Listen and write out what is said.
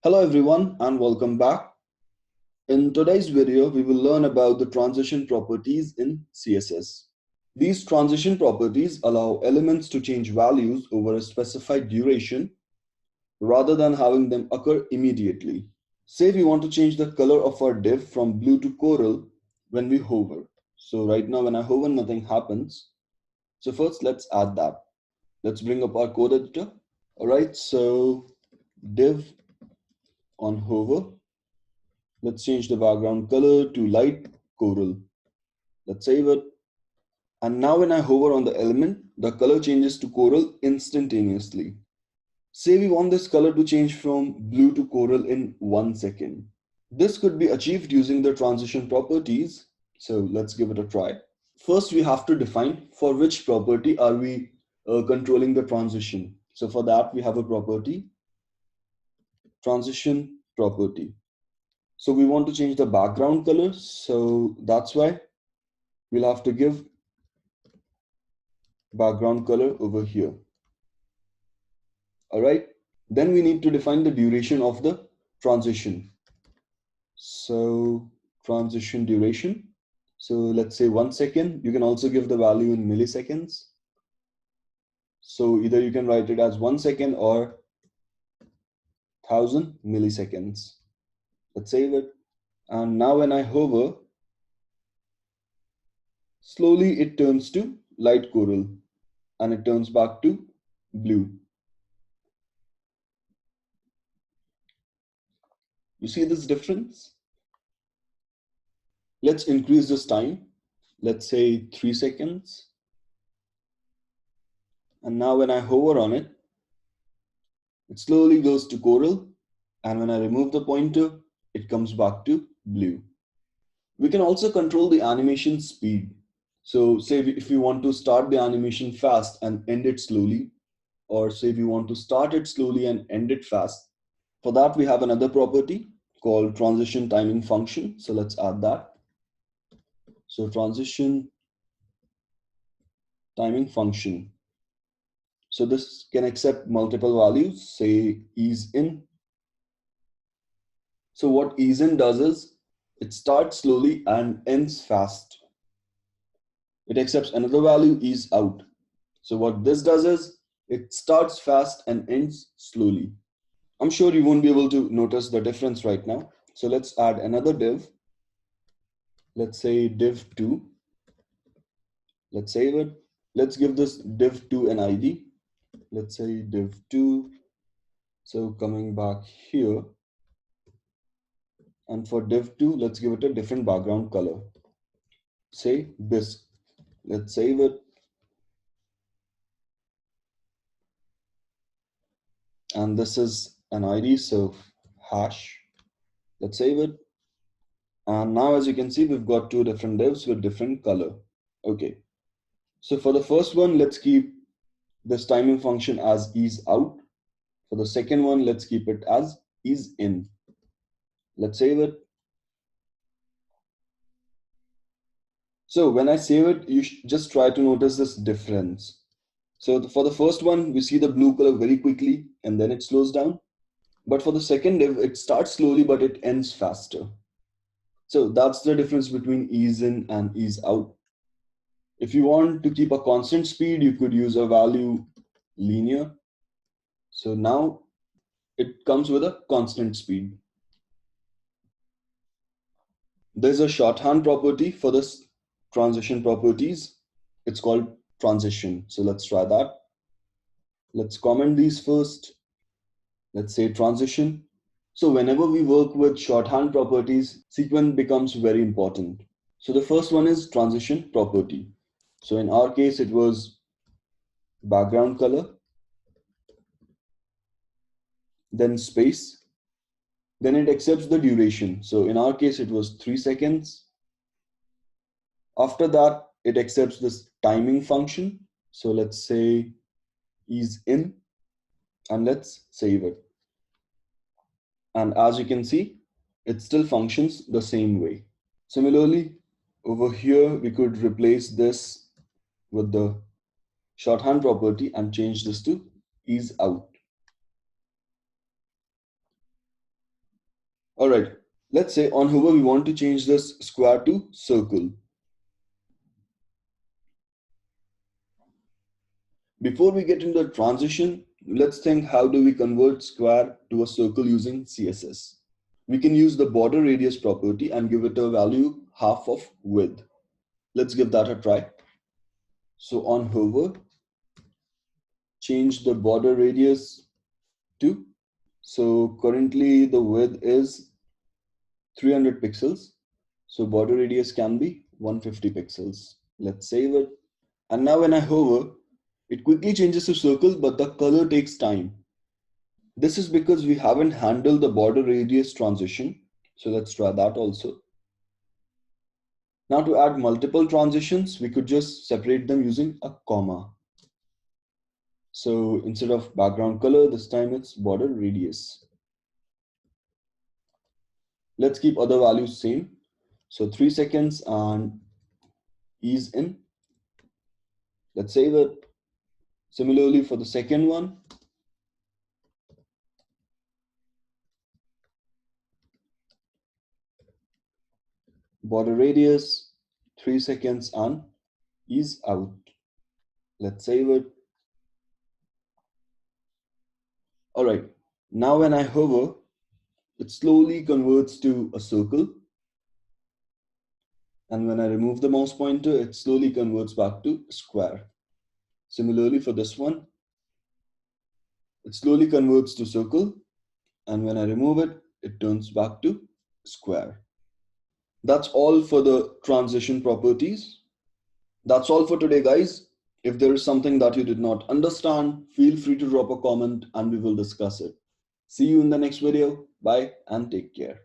Hello everyone and welcome back. In today's video, we will learn about the transition properties in CSS. These transition properties allow elements to change values over a specified duration rather than having them occur immediately. Say we want to change the color of our div from blue to coral when we hover. So right now when I hover, nothing happens. So first let's add that. Let's bring up our code editor. All right, so div on hover. Let's change the background color to light coral. Let's save it. And now when I hover on the element, the color changes to coral instantaneously. Say we want this color to change from blue to coral in 1 second. This could be achieved using the transition properties. So let's give it a try. First, we have to define for which property are we controlling the transition. So for that, we have a property, transition property. So we want to change the background color. So that's why we'll have to give background color over here. All right. Then we need to define the duration of the transition. So transition duration. So let's say 1 second. You can also give the value in milliseconds. So either you can write it as 1 second or 1000 milliseconds. Let's save it. And now when I hover, slowly it turns to light coral and it turns back to blue. You see this difference? Let's increase this time. Let's say 3 seconds. And now when I hover on it, it slowly goes to coral. And when I remove the pointer, it comes back to blue. We can also control the animation speed. So say if we want to start the animation fast and end it slowly, or say we want to start it slowly and end it fast. For that, we have another property called transition timing function. So let's add that. So transition timing function. So this can accept multiple values, say ease in. So what ease in does is it starts slowly and ends fast. It accepts another value, ease out. So what this does is it starts fast and ends slowly. I'm sure you won't be able to notice the difference right now. So let's add another div. Let's say div2. Let's save it. Let's give this div2 an ID. Let's say div2. So coming back here. And for div2, let's give it a different background color. Say bisque. Let's save it. And this is an ID, so hash. Let's save it. And now as you can see, we've got two different divs with different color. Okay. So for the first one, let's keep this timing function as ease out. For the second one, let's keep it as ease in. Let's save it. So when I save it, you just try to notice this difference. So for the first one, we see the blue color very quickly and then it slows down. But for the second div, it starts slowly, but it ends faster. So that's the difference between ease in and ease out. If you want to keep a constant speed, you could use a value linear. So now it comes with a constant speed. There's a shorthand property for this transition properties. It's called transition. So let's try that. Let's comment these first. Let's say transition. So whenever we work with shorthand properties, sequence becomes very important. So the first one is transition property. So in our case, it was background color, then space, then it accepts the duration. So in our case, it was 3 seconds. After that, it accepts this timing function. So let's say ease in and let's save it. And as you can see, it still functions the same way. Similarly, over here, we could replace this with the shorthand property and change this to ease out. All right, let's say on hover we want to change this square to circle. Before we get into the transition, let's think how do we convert square to a circle using CSS. We can use the border radius property and give it a value half of width. Let's give that a try. So on hover, change the border radius to, so currently the width is 300 pixels. So border radius can be 150 pixels. Let's save it. And now when I hover, it quickly changes to circle, but the color takes time. This is because we haven't handled the border radius transition. So let's try that also. Now to add multiple transitions, we could just separate them using a comma. So instead of background color, this time it's border radius. Let's keep other values same. So 3 seconds and ease in. Let's save it. Similarly for the second one, border radius, 3 seconds and ease out. Let's save it. All right, now when I hover, it slowly converts to a circle. And when I remove the mouse pointer, it slowly converts back to square. Similarly for this one, it slowly converts to circle. And when I remove it, it turns back to square. That's all for the transition properties. That's all for today, guys. If there is something that you did not understand, feel free to drop a comment and we will discuss it. See you in the next video. Bye and take care.